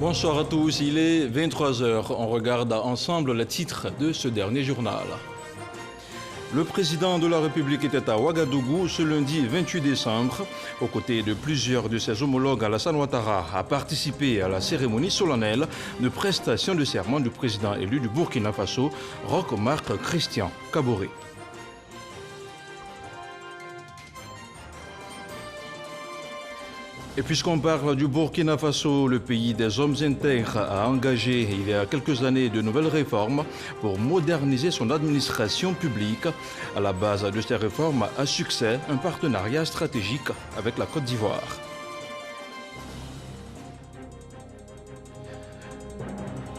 Bonsoir à tous, il est 23 h. On regarde ensemble les titres de ce dernier journal. Le président de la République était à Ouagadougou ce lundi 28 décembre. Aux côtés de plusieurs de ses homologues, Alassane Ouattara a participé à la cérémonie solennelle de prestation de serment du président élu du Burkina Faso, Roch Marc Christian Kaboré. Et puisqu'on parle du Burkina Faso, le pays des hommes intègres a engagé il y a quelques années de nouvelles réformes pour moderniser son administration publique. À la base de ces réformes a succès un partenariat stratégique avec la Côte d'Ivoire.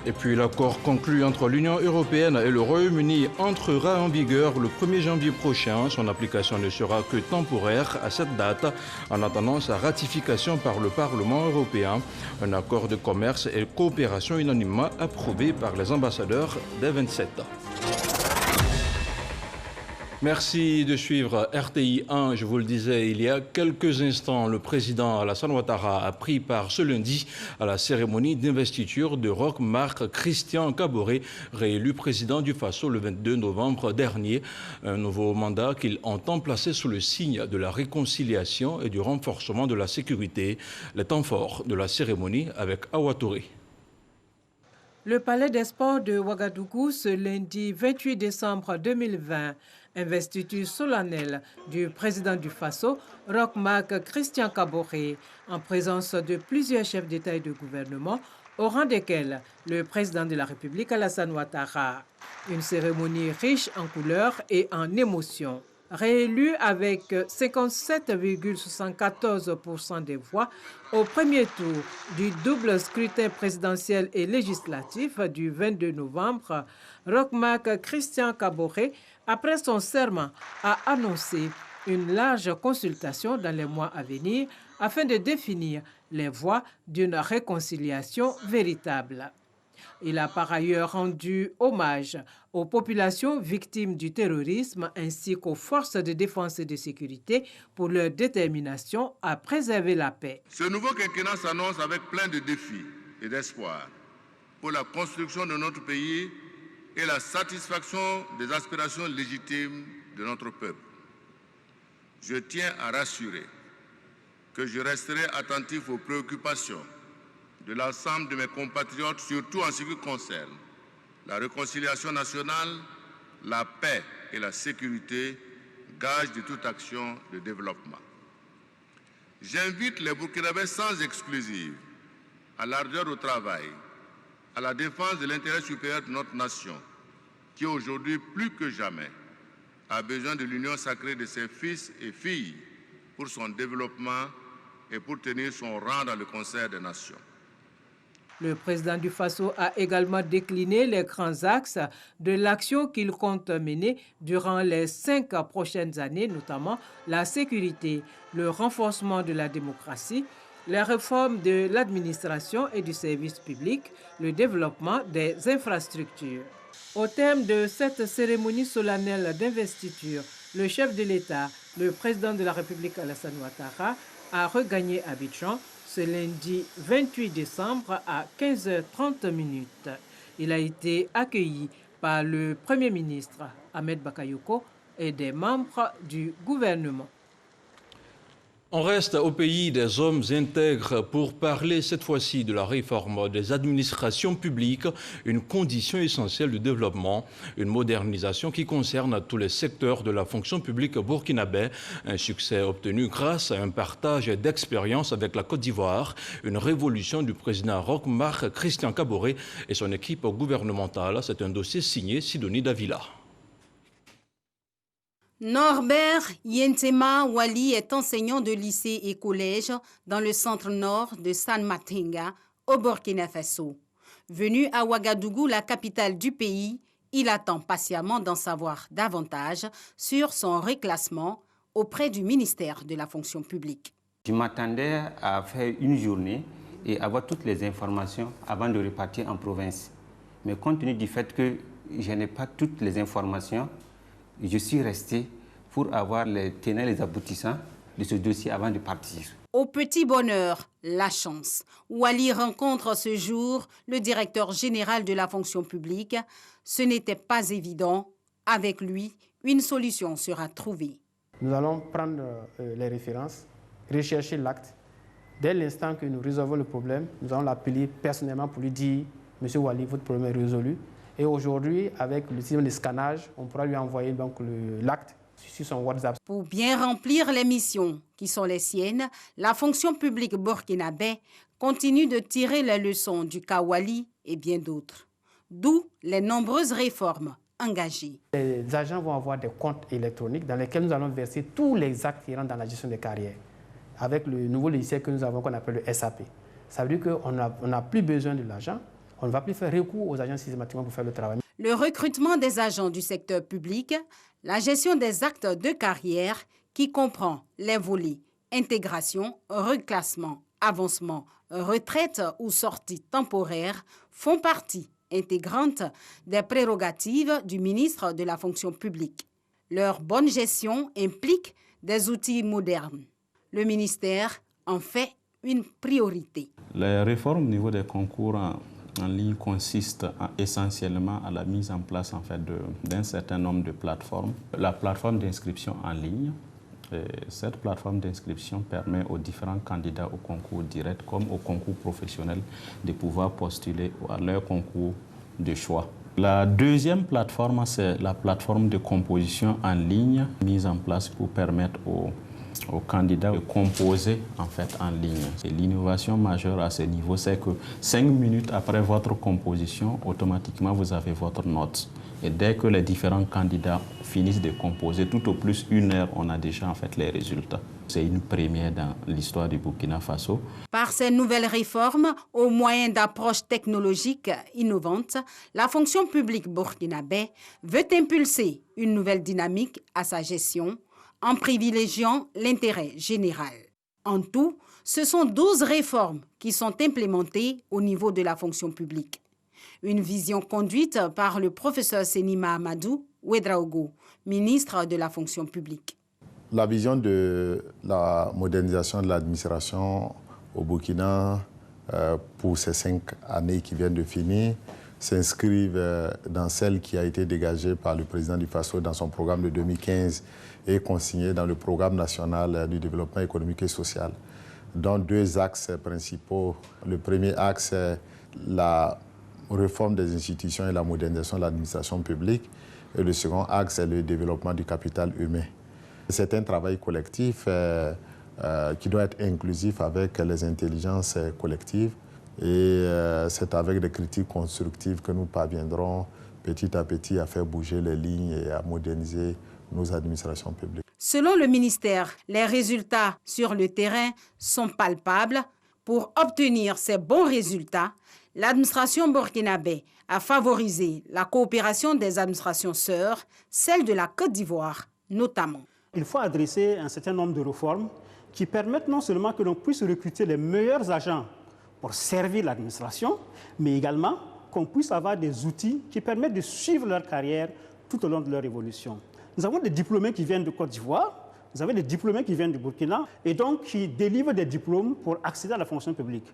Et puis l'accord conclu entre l'Union européenne et le Royaume-Uni entrera en vigueur le 1er janvier prochain. Son application ne sera que temporaire à cette date, en attendant sa ratification par le Parlement européen. Un accord de commerce et coopération unanimement approuvé par les ambassadeurs des 27. Merci de suivre RTI 1. Je vous le disais il y a quelques instants, le président Alassane Ouattara a pris part ce lundi à la cérémonie d'investiture de Roch Marc Christian Kaboré, réélu président du Faso le 22 novembre dernier. Un nouveau mandat qu'il entend placer sous le signe de la réconciliation et du renforcement de la sécurité. Les temps forts de la cérémonie avec Awa Touré. Le palais des sports de Ouagadougou ce lundi 28 décembre 2020. Investiture solennelle du président du Faso, Roch Marc Christian Kaboré, en présence de plusieurs chefs d'État et de gouvernement, au rang desquels le président de la République Alassane Ouattara. Une cérémonie riche en couleurs et en émotions. Réélu avec 57,74% des voix au premier tour du double scrutin présidentiel et législatif du 22 novembre, Roch Marc Christian Kaboré, après son serment, a annoncé une large consultation dans les mois à venir afin de définir les voies d'une réconciliation véritable. Il a par ailleurs rendu hommage aux populations victimes du terrorisme ainsi qu'aux forces de défense et de sécurité pour leur détermination à préserver la paix. Ce nouveau quinquennat s'annonce avec plein de défis et d'espoir pour la construction de notre pays et la satisfaction des aspirations légitimes de notre peuple. Je tiens à rassurer que je resterai attentif aux préoccupations de l'ensemble de mes compatriotes, surtout en ce qui concerne la réconciliation nationale, la paix et la sécurité, gage de toute action de développement. J'invite les Burkinabés sans exclusive à l'ardeur au travail, à la défense de l'intérêt supérieur de notre nation, qui aujourd'hui plus que jamais a besoin de l'union sacrée de ses fils et filles pour son développement et pour tenir son rang dans le concert des nations. Le président du Faso a également décliné les grands axes de l'action qu'il compte mener durant les 5 prochaines années, notamment la sécurité, le renforcement de la démocratie, les réformes de l'administration et du service public, le développement des infrastructures. Au terme de cette cérémonie solennelle d'investiture, le chef de l'État, le président de la République Alassane Ouattara, a regagné Abidjan ce lundi 28 décembre à 15h30. Il a été accueilli par le Premier ministre Ahmed Bakayoko et des membres du gouvernement. On reste au pays des hommes intègres pour parler cette fois-ci de la réforme des administrations publiques, une condition essentielle du développement, une modernisation qui concerne tous les secteurs de la fonction publique burkinabé, un succès obtenu grâce à un partage d'expérience avec la Côte d'Ivoire, une révolution du président Roch Marc Christian Kaboré et son équipe gouvernementale. C'est un dossier signé Sidonie Davila. Norbert Yentema Wali est enseignant de lycée et collège dans le centre nord de San Matenga, au Burkina Faso. Venu à Ouagadougou, la capitale du pays, il attend patiemment d'en savoir davantage sur son reclassement auprès du ministère de la fonction publique. Je m'attendais à faire une journée et avoir toutes les informations avant de repartir en province. Mais compte tenu du fait que je n'ai pas toutes les informations, je suis resté pour avoir les tenants et les aboutissants de ce dossier avant de partir. Au petit bonheur, la chance. Wali rencontre ce jour le directeur général de la fonction publique. Ce n'était pas évident. Avec lui, une solution sera trouvée. Nous allons prendre les références, rechercher l'acte. Dès l'instant que nous résolvons le problème, nous allons l'appeler personnellement pour lui dire « Monsieur Wali, votre problème est résolu ». Et aujourd'hui, avec le système de scannage, on pourra lui envoyer donc l'acte sur son WhatsApp. Pour bien remplir les missions qui sont les siennes, la fonction publique burkinabé continue de tirer les leçons du cas Wali et bien d'autres. D'où les nombreuses réformes engagées. Les agents vont avoir des comptes électroniques dans lesquels nous allons verser tous les actes qui rentrent dans la gestion des carrières. Avec le nouveau logiciel que nous avons, qu'on appelle le SAP. Ça veut dire qu'on n'a plus besoin de l'agent, on ne va plus faire recours aux agents systématiquement pour faire le travail. Le recrutement des agents du secteur public, la gestion des actes de carrière qui comprend les volets intégration, reclassement, avancement, retraite ou sortie temporaire font partie intégrante des prérogatives du ministre de la fonction publique. Leur bonne gestion implique des outils modernes. Le ministère en fait une priorité. Les réformes au niveau des concours en ligne consistent essentiellement à la mise en place d'un certain nombre de plateformes. La plateforme d'inscription en ligne, cette plateforme d'inscription permet aux différents candidats au concours direct comme au concours professionnel de pouvoir postuler à leur concours de choix. La deuxième plateforme, c'est la plateforme de composition en ligne mise en place pour permettre aux candidats de composer en ligne. Et l'innovation majeure à ce niveau, c'est que 5 minutes après votre composition, automatiquement vous avez votre note. Et dès que les différents candidats finissent de composer, tout au plus 1 heure, on a déjà les résultats. C'est une première dans l'histoire du Burkina Faso. Par ces nouvelles réformes, au moyen d'approches technologiques innovantes, la fonction publique burkinabé veut impulser une nouvelle dynamique à sa gestion en privilégiant l'intérêt général. En tout, ce sont 12 réformes qui sont implémentées au niveau de la fonction publique. Une vision conduite par le professeur Senima Amadou Ouedraogo, ministre de la fonction publique. La vision de la modernisation de l'administration au Burkina pour ces 5 années qui viennent de finir s'inscrivent dans celle qui a été dégagée par le président du Faso dans son programme de 2015 et consignée dans le programme national du développement économique et social, dont 2 axes principaux. Le premier axe est la réforme des institutions et la modernisation de l'administration publique, et le second axe est le développement du capital humain. C'est un travail collectif qui doit être inclusif avec les intelligences collectives et c'est avec des critiques constructives que nous parviendrons petit à petit à faire bouger les lignes et à moderniser nos administrations publiques. Selon le ministère, les résultats sur le terrain sont palpables. Pour obtenir ces bons résultats, l'administration burkinabé a favorisé la coopération des administrations sœurs, celle de la Côte d'Ivoire notamment. Il faut adresser un certain nombre de réformes qui permettent non seulement que l'on puisse recruter les meilleurs agents pour servir l'administration, mais également qu'on puisse avoir des outils qui permettent de suivre leur carrière tout au long de leur évolution. Nous avons des diplômés qui viennent de Côte d'Ivoire, nous avons des diplômés qui viennent du Burkina et donc qui délivrent des diplômes pour accéder à la fonction publique.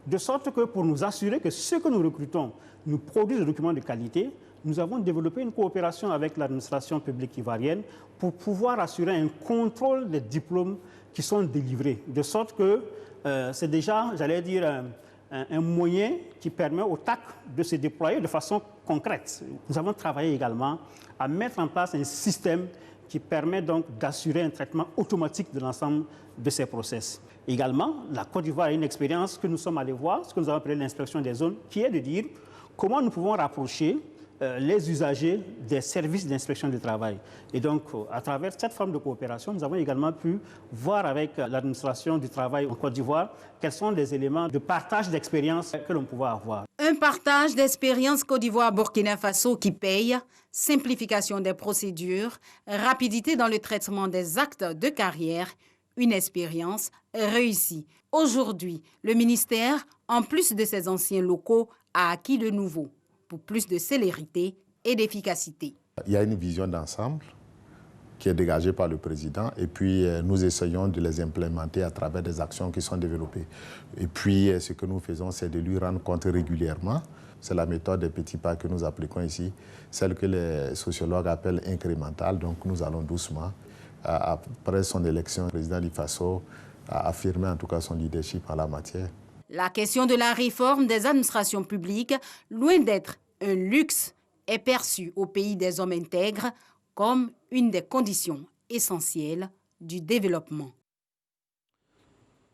De sorte que pour nous assurer que ceux que nous recrutons nous produisent des documents de qualité, nous avons développé une coopération avec l'administration publique ivoirienne pour pouvoir assurer un contrôle des diplômes qui sont délivrés. De sorte que c'est déjà, j'allais dire, un moyen qui permet au TAC de se déployer de façon concrète. Nous avons travaillé également à mettre en place un système qui permet donc d'assurer un traitement automatique de l'ensemble de ces process. Également, la Côte d'Ivoire a une expérience que nous sommes allés voir, ce que nous avons appelé l'inspection des zones, qui est de dire comment nous pouvons rapprocher les usagers des services d'inspection du travail. Et donc, à travers cette forme de coopération, nous avons également pu voir avec l'administration du travail en Côte d'Ivoire quels sont les éléments de partage d'expérience que l'on pouvait avoir. Un partage d'expérience Côte d'Ivoire-Burkina Faso qui paye, simplification des procédures, rapidité dans le traitement des actes de carrière, une expérience réussie. Aujourd'hui, le ministère, en plus de ses anciens locaux, a acquis de nouveaux pour plus de célérité et d'efficacité. Il y a une vision d'ensemble qui est dégagé par le président. Et puis, nous essayons de les implémenter à travers des actions qui sont développées. Et puis, ce que nous faisons, c'est de lui rendre compte régulièrement. C'est la méthode des petits pas que nous appliquons ici, celle que les sociologues appellent incrémentale. Donc, nous allons doucement. Après son élection, le président du Faso a affirmé en tout cas son leadership en la matière. La question de la réforme des administrations publiques, loin d'être un luxe, est perçue au pays des hommes intègres comme une des conditions essentielles du développement.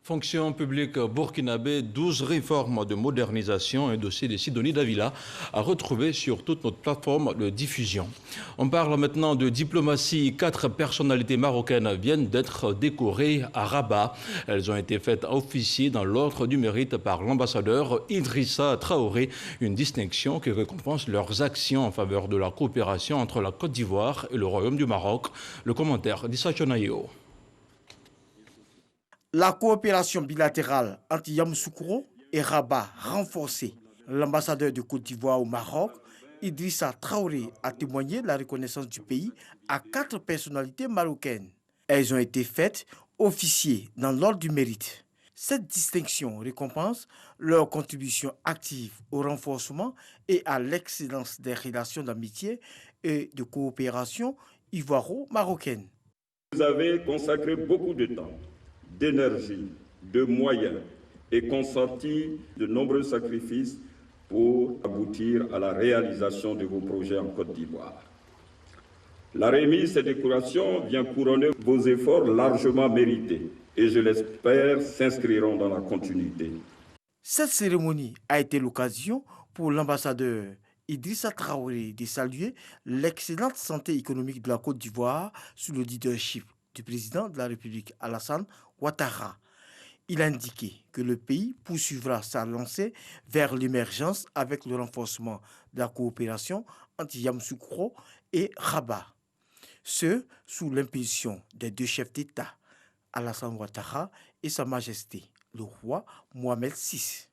Fonction publique burkinabé, 12 réformes de modernisation, un dossier de Sidonie Davila à retrouver sur toute notre plateforme de diffusion. On parle maintenant de diplomatie. 4 personnalités marocaines viennent d'être décorées à Rabat. Elles ont été faites officier dans l'ordre du mérite par l'ambassadeur Idrissa Traoré, une distinction qui récompense leurs actions en faveur de la coopération entre la Côte d'Ivoire et le Royaume du Maroc. Le commentaire d'Issa Chonayo. La coopération bilatérale entre Yamoussoukro et Rabat renforcée. L'ambassadeur de Côte d'Ivoire au Maroc, Idrissa Traoré, a témoigné de la reconnaissance du pays à 4 personnalités marocaines. Elles ont été faites officiers dans l'ordre du mérite. Cette distinction récompense leur contribution active au renforcement et à l'excellence des relations d'amitié et de coopération ivoiro-marocaines. Vous avez consacré beaucoup de temps, d'énergie, de moyens et consenti de nombreux sacrifices pour aboutir à la réalisation de vos projets en Côte d'Ivoire. La remise de ces décorations vient couronner vos efforts largement mérités et je l'espère s'inscriront dans la continuité. Cette cérémonie a été l'occasion pour l'ambassadeur Idrissa Traoré de saluer l'excellente santé économique de la Côte d'Ivoire sous le leadership du président de la République Alassane Ouattara. Il a indiqué que le pays poursuivra sa lancée vers l'émergence avec le renforcement de la coopération entre Yamoussoukro et Rabat. Ce, sous l'impulsion des 2 chefs d'État, Alassane Ouattara et Sa Majesté, le roi Mohamed VI.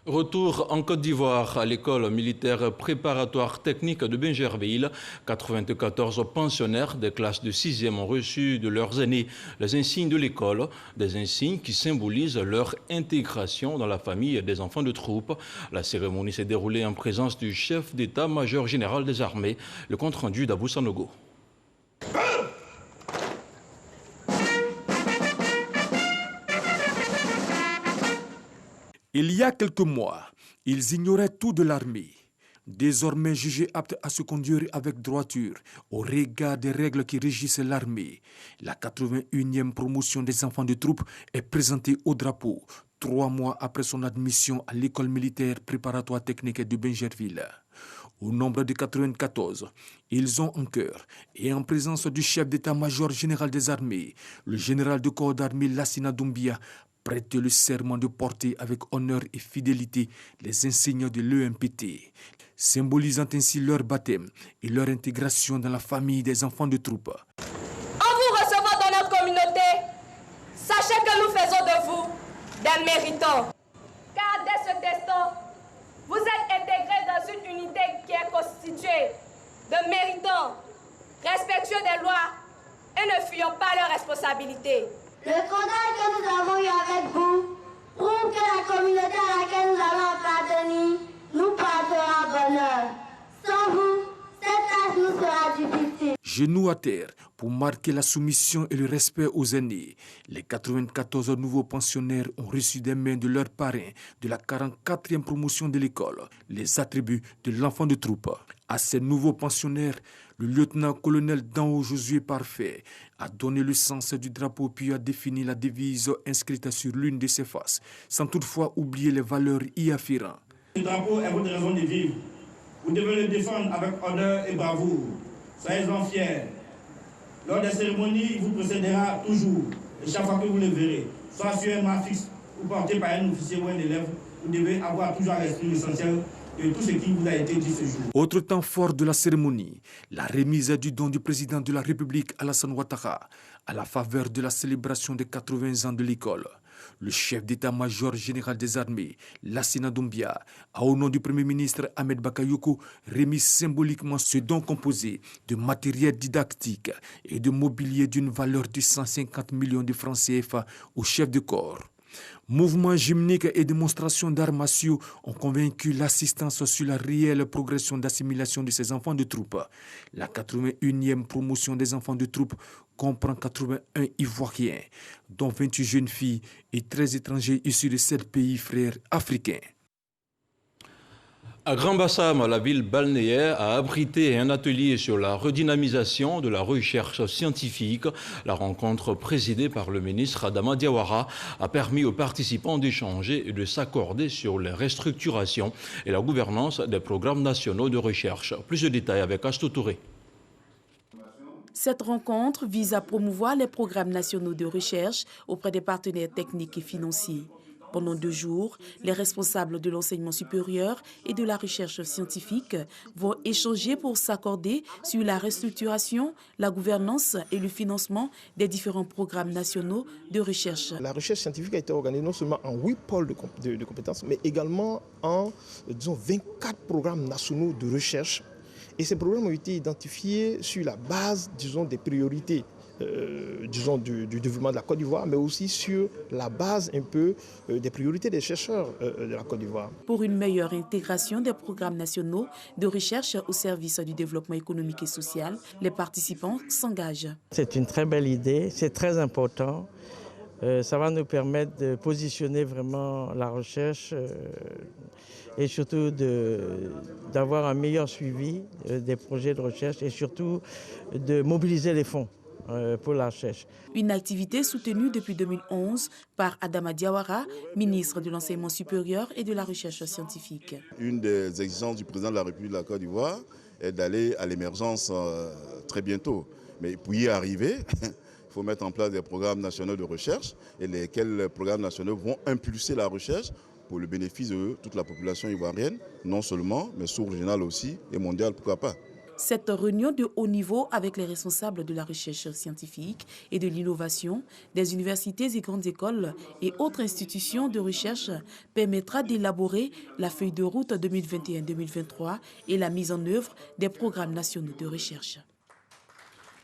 Retour en Côte d'Ivoire à l'école militaire préparatoire technique de Bingerville. 94 pensionnaires des classes de 6e ont reçu de leurs aînés les insignes de l'école, des insignes qui symbolisent leur intégration dans la famille des enfants de troupe. La cérémonie s'est déroulée en présence du chef d'état-major général des armées. Le compte-rendu d'Abou Sanogo. Il y a quelques mois, ils ignoraient tout de l'armée. Désormais jugés aptes à se conduire avec droiture au regard des règles qui régissent l'armée, la 81e promotion des enfants de troupe est présentée au drapeau 3 mois après son admission à l'école militaire préparatoire technique de Bingerville. Au nombre de 94, ils ont en cœur et en présence du chef d'état-major général des armées, le général de corps d'armée Lassina Doumbia, prêtent le serment de porter avec honneur et fidélité les insignes de l'EMPT, symbolisant ainsi leur baptême et leur intégration dans la famille des enfants de troupe. En vous recevant dans notre communauté, sachez que nous faisons de vous des méritants. Car dès ce destin, vous êtes intégrés dans une unité qui est constituée de méritants, respectueux des lois et ne fuyant pas leurs responsabilités. Le contact que nous avons eu avec vous prouve que la communauté à laquelle nous allons appartenir nous portera bonheur. Sans vous, cette tâche nous sera difficile. Genoux à terre pour marquer la soumission et le respect aux aînés. Les 94 nouveaux pensionnaires ont reçu des mains de leurs parrains de la 44e promotion de l'école les attributs de l'enfant de troupe. À ces nouveaux pensionnaires, le lieutenant-colonel Danho Josué Parfait a donné le sens du drapeau puis a défini la devise inscrite sur l'une de ses faces, sans toutefois oublier les valeurs y afférentes. Ce drapeau est votre raison de vivre. Vous devez le défendre avec honneur et bravoure. Soyez-en fiers. Lors des cérémonies, il vous précédera toujours. Et chaque fois que vous le verrez, soit sur un mât fixe ou porté par un officier ou un élève, vous devez avoir toujours à l'esprit l'essentiel de tout ce qui vous a été dit ce jour. Autre temps fort de la cérémonie, la remise du don du président de la République Alassane Ouattara à la faveur de la célébration des 80 ans de l'école. Le chef d'état-major général des armées, Lassina Doumbia, a au nom du Premier ministre Ahmed Bakayoko remis symboliquement ce don composé de matériel didactique et de mobilier d'une valeur de 150 millions de francs CFA au chef de corps. Mouvements gymniques et démonstrations d'arts martiaux ont convaincu l'assistance sur la réelle progression d'assimilation de ces enfants de troupe. La 81e promotion des enfants de troupe comprend 81 Ivoiriens, dont 28 jeunes filles et 13 étrangers issus de 7 pays frères africains. À Grand-Bassam, la ville balnéaire a abrité un atelier sur la redynamisation de la recherche scientifique. La rencontre présidée par le ministre Adama Diawara a permis aux participants d'échanger et de s'accorder sur les restructurations et la gouvernance des programmes nationaux de recherche. Plus de détails avec Astou Touré. Cette rencontre vise à promouvoir les programmes nationaux de recherche auprès des partenaires techniques et financiers. Pendant 2 jours, les responsables de l'enseignement supérieur et de la recherche scientifique vont échanger pour s'accorder sur la restructuration, la gouvernance et le financement des différents programmes nationaux de recherche. La recherche scientifique a été organisée non seulement en 8 pôles de compétences, mais également en 24 programmes nationaux de recherche. Et ces programmes ont été identifiés sur la base, des priorités du développement de la Côte d'Ivoire, mais aussi sur la base un peu des priorités des chercheurs de la Côte d'Ivoire. Pour une meilleure intégration des programmes nationaux de recherche au service du développement économique et social, les participants s'engagent. C'est une très belle idée, c'est très important. Ça va nous permettre de positionner vraiment la recherche et surtout d'avoir un meilleur suivi des projets de recherche et surtout de mobiliser les fonds pour la recherche. Une activité soutenue depuis 2011 par Adama Diawara, ministre de l'Enseignement supérieur et de la Recherche scientifique. Une des exigences du président de la République de la Côte d'Ivoire est d'aller à l'émergence très bientôt. Mais pour y arriver, il faut mettre en place des programmes nationaux de recherche et lesquels programmes nationaux vont impulser la recherche pour le bénéfice de toute la population ivoirienne, non seulement, mais sous-régionale aussi et mondiale, pourquoi pas. Cette réunion de haut niveau avec les responsables de la recherche scientifique et de l'innovation, des universités et grandes écoles et autres institutions de recherche permettra d'élaborer la feuille de route 2021-2023 et la mise en œuvre des programmes nationaux de recherche.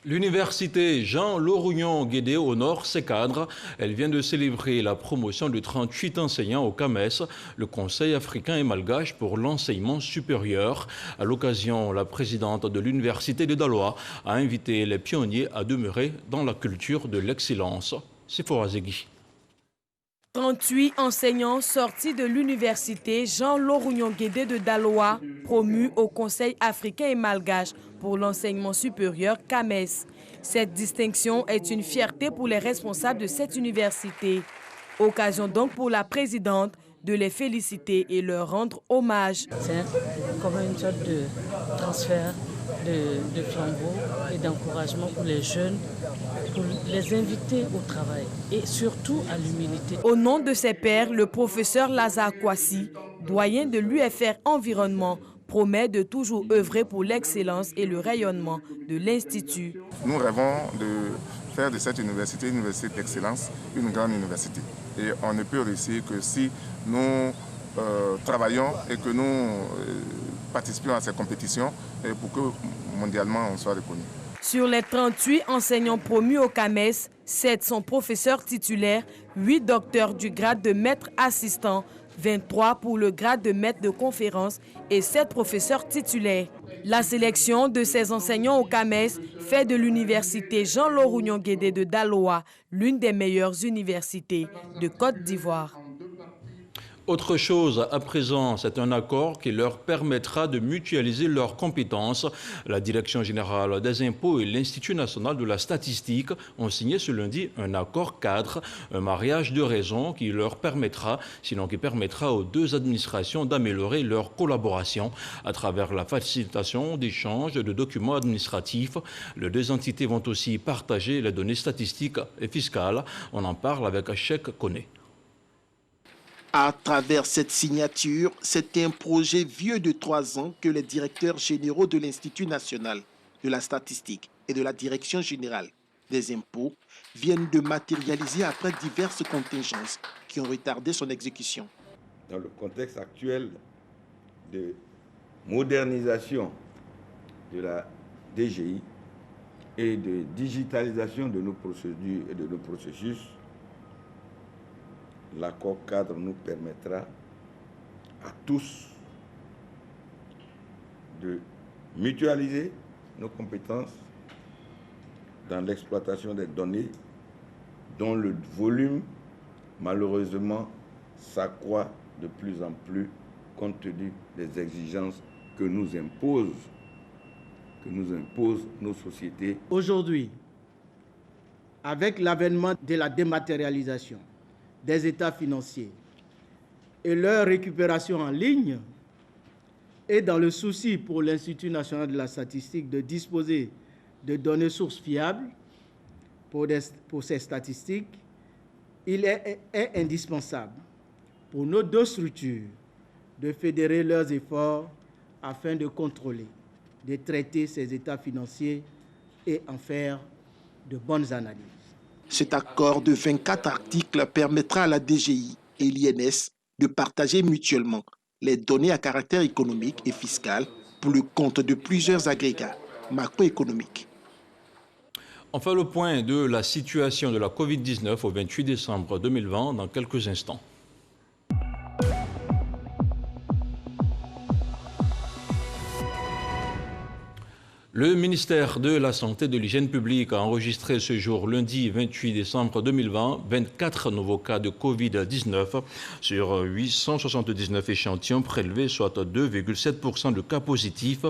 L'université Jean-Laurignon-Guédé honore ses cadres. Elle vient de célébrer la promotion de 38 enseignants au CAMES, le Conseil africain et malgache pour l'enseignement supérieur. À l'occasion, la présidente de l'université de Daloa a invité les pionniers à demeurer dans la culture de l'excellence. C'est Forazegui. 38 enseignants sortis de l'université Jean-Laurignon-Guédé de Daloa, promus au Conseil africain et malgache pour l'enseignement supérieur CAMES. Cette distinction est une fierté pour les responsables de cette université. Occasion donc pour la présidente de les féliciter et leur rendre hommage. C'est comme une sorte de transfert de flambeau et d'encouragement pour les jeunes, pour les inviter au travail et surtout à l'humilité. Au nom de ses pairs, le professeur Lazare Kwasi, doyen de l'UFR Environnement, promet de toujours œuvrer pour l'excellence et le rayonnement de l'Institut. Nous rêvons de faire de cette université une université d'excellence, une grande université. Et on ne peut réussir que si nous travaillons et que nous participons à ces compétitions pour que mondialement on soit reconnu. Sur les 38 enseignants promus au CAMES, 7 sont professeurs titulaires, 8 docteurs du grade de maître assistant, 23 pour le grade de maître de conférence et 7 professeurs titulaires. La sélection de ces enseignants au CAMES fait de l'université Jean-Laurignon-Guédé de Daloa l'une des meilleures universités de Côte d'Ivoire. Autre chose, à présent, c'est un accord qui leur permettra de mutualiser leurs compétences. La Direction générale des impôts et l'Institut national de la statistique ont signé ce lundi un accord cadre, un mariage de raison qui leur permettra, sinon qui permettra aux deux administrations d'améliorer leur collaboration à travers la facilitation d'échange de documents administratifs. Les deux entités vont aussi partager les données statistiques et fiscales. On en parle avec Achek Koné. À travers cette signature, c'est un projet vieux de 3 ans que les directeurs généraux de l'Institut national de la statistique et de la Direction générale des impôts viennent de matérialiser après diverses contingences qui ont retardé son exécution. Dans le contexte actuel de modernisation de la DGI et de digitalisation de nos procédures et de nos processus, l'accord cadre nous permettra à tous de mutualiser nos compétences dans l'exploitation des données dont le volume, malheureusement, s'accroît de plus en plus compte tenu des exigences que nous imposent nos sociétés. Aujourd'hui, avec l'avènement de la dématérialisation des états financiers et leur récupération en ligne, et dans le souci pour l'Institut national de la statistique de disposer de données sources fiables pour ces statistiques, il est indispensable pour nos deux structures de fédérer leurs efforts afin de contrôler, de traiter ces états financiers et en faire de bonnes analyses. Cet accord de 24 articles permettra à la DGI et l'INS de partager mutuellement les données à caractère économique et fiscal pour le compte de plusieurs agrégats macroéconomiques. On fait le point de la situation de la Covid-19 au 28 décembre 2020 dans quelques instants. Le ministère de la Santé et de l'Hygiène publique a enregistré ce jour, lundi 28 décembre 2020, 24 nouveaux cas de Covid-19 sur 879 échantillons prélevés, soit 2,7% de cas positifs,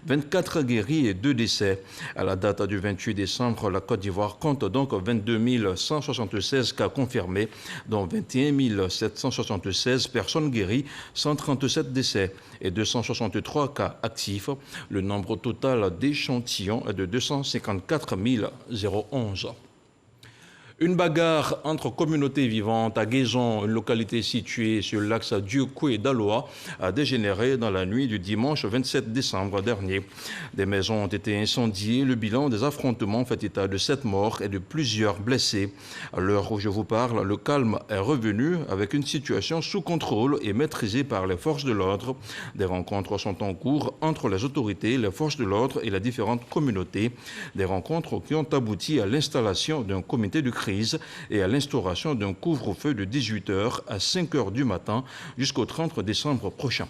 24 guéris et 2 décès. À la date du 28 décembre, la Côte d'Ivoire compte donc 22 176 cas confirmés, dont 21 776 personnes guéries, 137 décès et 263 cas actifs. Le nombre total d'échantillons est de 254 011. Une bagarre entre communautés vivantes à Guézon, une localité située sur l'axe Dieucoué d'Aloa, a dégénéré dans la nuit du dimanche 27 décembre dernier. Des maisons ont été incendiées. Le bilan des affrontements fait état de 7 morts et de plusieurs blessés. À l'heure où je vous parle, le calme est revenu avec une situation sous contrôle et maîtrisée par les forces de l'ordre. Des rencontres sont en cours entre les autorités, les forces de l'ordre et les différentes communautés. Des rencontres qui ont abouti à l'installation d'un comité de crise et à l'instauration d'un couvre-feu de 18h à 5h du matin jusqu'au 30 décembre prochain.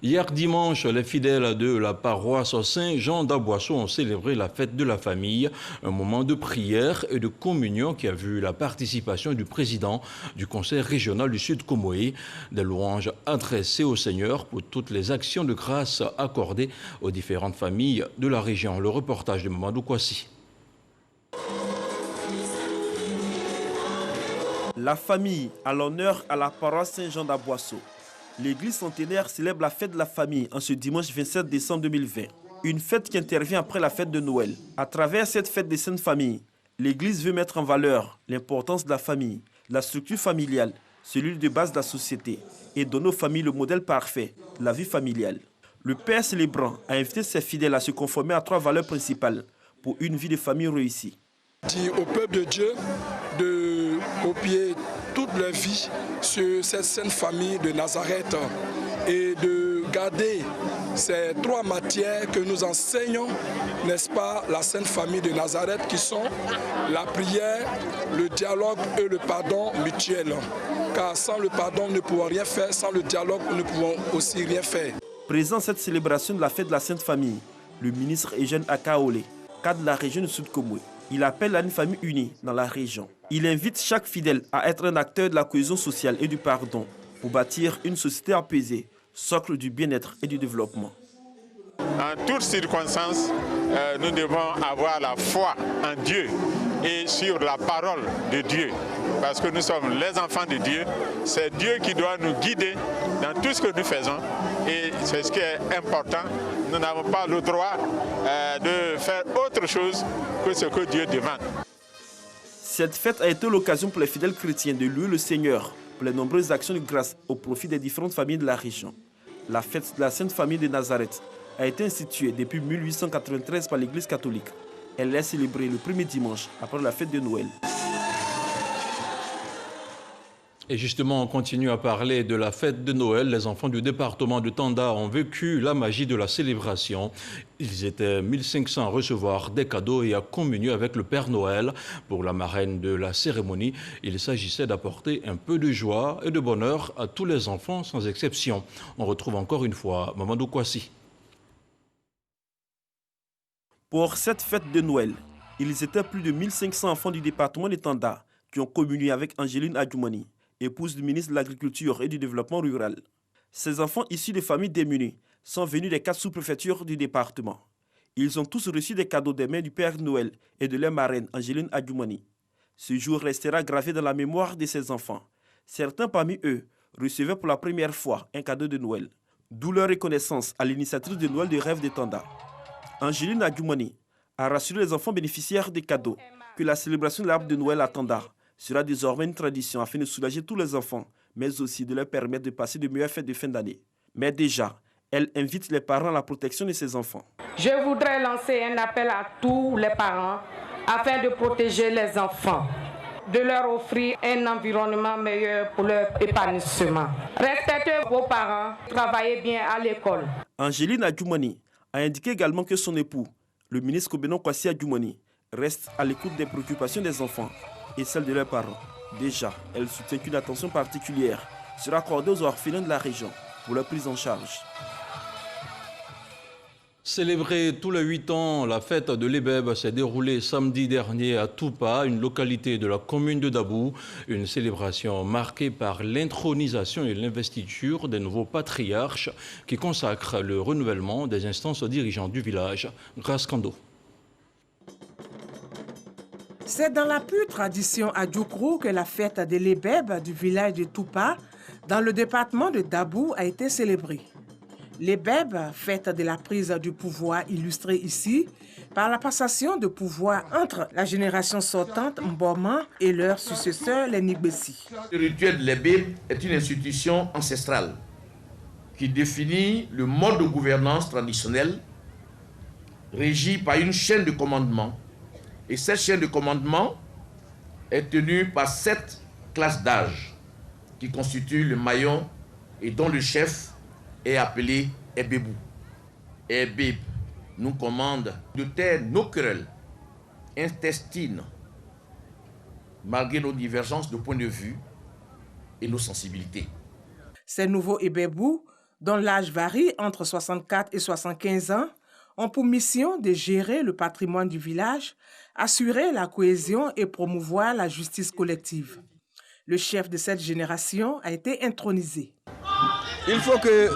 Hier dimanche, les fidèles de la paroisse Saint-Jean d'Aboisseau ont célébré la fête de la famille, un moment de prière et de communion qui a vu la participation du président du conseil régional du Sud Comoé, des louanges adressées au Seigneur pour toutes les actions de grâce accordées aux différentes familles de la région. Le reportage de Mamadou Kouassi. La famille à l'honneur à la paroisse Saint-Jean d'Aboisseau. L'église centenaire célèbre la fête de la famille en ce dimanche 27 décembre 2020. Une fête qui intervient après la fête de Noël. À travers cette fête des Saintes Familles, l'église veut mettre en valeur l'importance de la famille, la structure familiale, cellule de base de la société, et donner aux familles le modèle parfait de la vie familiale. Le Père célébrant a invité ses fidèles à se conformer à 3 valeurs principales pour une vie de famille réussie. Dit au peuple de Dieu de copier toute leur vie sur cette sainte famille de Nazareth et de garder ces 3 matières que nous enseignons, n'est-ce pas, la sainte famille de Nazareth, qui sont la prière, le dialogue et le pardon mutuel. Car sans le pardon, nous ne pouvons rien faire, sans le dialogue, nous ne pouvons aussi rien faire. Présent à cette célébration de la fête de la Sainte Famille, le ministre Eugène Akaolé, cadre de la région du Sud Comoé. Il appelle à une famille unie dans la région. Il invite chaque fidèle à être un acteur de la cohésion sociale et du pardon pour bâtir une société apaisée, socle du bien-être et du développement. En toutes circonstances, nous devons avoir la foi en Dieu et sur la parole de Dieu. Parce que nous sommes les enfants de Dieu. C'est Dieu qui doit nous guider dans tout ce que nous faisons. Et c'est ce qui est important. Nous n'avons pas le droit de faire autre chose que ce que Dieu demande. Cette fête a été l'occasion pour les fidèles chrétiens de louer le Seigneur pour les nombreuses actions de grâce au profit des différentes familles de la région. La fête de la Sainte Famille de Nazareth a été instituée depuis 1893 par l'Église catholique. Elle est célébrée le premier dimanche après la fête de Noël. Et justement, on continue à parler de la fête de Noël. Les enfants du département de Tanda ont vécu la magie de la célébration. Ils étaient 1500 à recevoir des cadeaux et à communier avec le Père Noël. Pour la marraine de la cérémonie, il s'agissait d'apporter un peu de joie et de bonheur à tous les enfants sans exception. On retrouve encore une fois Mamadou Kwasi. Pour cette fête de Noël, ils étaient plus de 1500 enfants du département de Tanda qui ont communié avec Angéline Adjoumani, épouse du ministre de l'Agriculture et du Développement rural. Ces enfants issus de familles démunies sont venus des 4 sous-préfectures du département. Ils ont tous reçu des cadeaux des mains du Père Noël et de leur marraine Angéline Adjoumani. Ce jour restera gravé dans la mémoire de ces enfants. Certains parmi eux recevaient pour la première fois un cadeau de Noël, d'où leur reconnaissance à l'initiatrice de Noël de rêve de Tanda. Angéline Adjoumani a rassuré les enfants bénéficiaires des cadeaux que la célébration de l'arbre de Noël à Tanda sera désormais une tradition afin de soulager tous les enfants, mais aussi de leur permettre de passer de meilleures fêtes de fin d'année. Mais déjà, elle invite les parents à la protection de ces enfants. Je voudrais lancer un appel à tous les parents afin de protéger les enfants, de leur offrir un environnement meilleur pour leur épanouissement. Respectez vos parents, travaillez bien à l'école. Angéline Adjoumani a indiqué également que son époux, le ministre Kobenon Kwasi Adjoumani, reste à l'écoute des préoccupations des enfants et celles de leurs parents. Déjà, elle soutient qu'une attention particulière sera accordée aux orphelins de la région pour leur prise en charge. Célébrée tous les 8 ans, la fête de l'Ebeb s'est déroulée samedi dernier à Toupa, une localité de la commune de Dabou. Une célébration marquée par l'intronisation et l'investiture des nouveaux patriarches qui consacrent le renouvellement des instances dirigeantes du village. Grâce Kando. C'est dans la pure tradition à Djoukro que la fête de l'Ebeb du village de Toupa, dans le département de Dabou, a été célébrée. L'Ebeb, fête de la prise du pouvoir illustrée ici par la passation de pouvoir entre la génération sortante Mboma et leur successeur, les Nigbessi. Le rituel de l'Ebeb est une institution ancestrale qui définit le mode de gouvernance traditionnel régi par une chaîne de commandement. Et cette chaîne de commandement est tenue par 7 classes d'âge qui constituent le maillon et dont le chef est appelé Ebebou. Ebeb nous commande de taire nos querelles intestines malgré nos divergences de point de vue et nos sensibilités. Ces nouveaux Ebebou, dont l'âge varie entre 64 et 75 ans, ont pour mission de gérer le patrimoine du village, assurer la cohésion et promouvoir la justice collective. Le chef de cette génération a été intronisé. Il faut que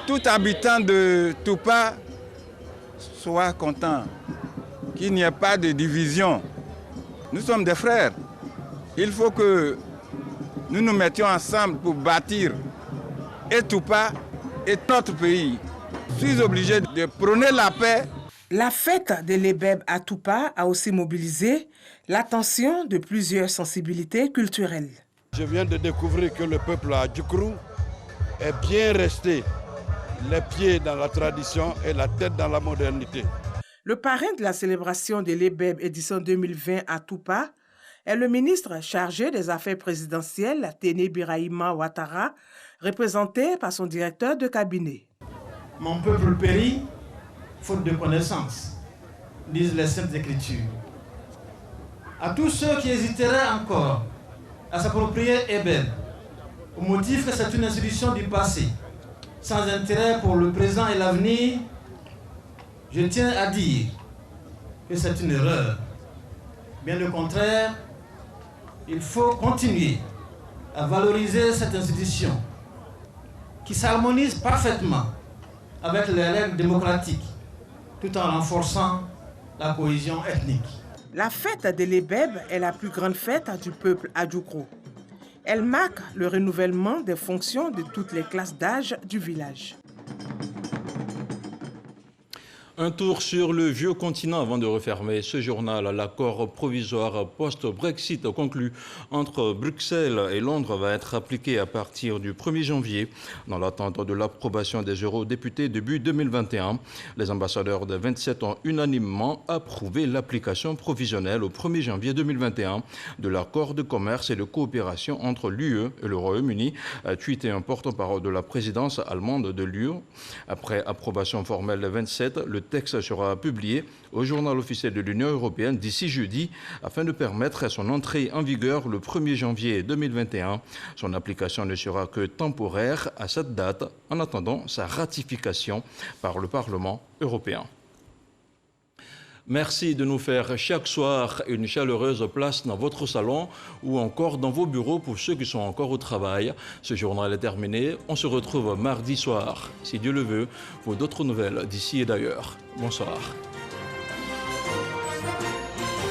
tout habitant de Toupa soit content, qu'il n'y ait pas de division. Nous sommes des frères. Il faut que nous nous mettions ensemble pour bâtir et Toupa et notre pays. Je suis obligé de prôner la paix. La fête de l'Ebeb à Toupa a aussi mobilisé l'attention de plusieurs sensibilités culturelles. Je viens de découvrir que le peuple à Djoukro est bien resté, les pieds dans la tradition et la tête dans la modernité. Le parrain de la célébration de l'Ebeb édition 2020 à Toupa est le ministre chargé des Affaires présidentielles, Téné Birahima Ouattara, représenté par son directeur de cabinet. Mon peuple périt, faute de connaissance, disent les Saintes Écritures. À tous ceux qui hésiteraient encore à s'approprier Ebeb, au motif que c'est une institution du passé, sans intérêt pour le présent et l'avenir, je tiens à dire que c'est une erreur. Bien au contraire, il faut continuer à valoriser cette institution qui s'harmonise parfaitement avec les règles démocratiques, tout en renforçant la cohésion ethnique. La fête de l'Ebeb est la plus grande fête du peuple à Djoukro. Elle marque le renouvellement des fonctions de toutes les classes d'âge du village. Un tour sur le vieux continent avant de refermer ce journal. L'accord provisoire post-Brexit conclu entre Bruxelles et Londres va être appliqué à partir du 1er janvier. Dans l'attente de l'approbation des eurodéputés début 2021, les ambassadeurs des 27 ont unanimement approuvé l'application provisionnelle au 1er janvier 2021 de l'accord de commerce et de coopération entre l'UE et le Royaume-Uni, a tweeté un porte-parole de la présidence allemande de l'UE. Après approbation formelle des 27, le texte sera publié au journal officiel de l'Union européenne d'ici jeudi afin de permettre son entrée en vigueur le 1er janvier 2021. Son application ne sera que temporaire à cette date en attendant sa ratification par le Parlement européen. Merci de nous faire chaque soir une chaleureuse place dans votre salon ou encore dans vos bureaux pour ceux qui sont encore au travail. Ce journal est terminé. On se retrouve mardi soir, si Dieu le veut, pour d'autres nouvelles d'ici et d'ailleurs. Bonsoir.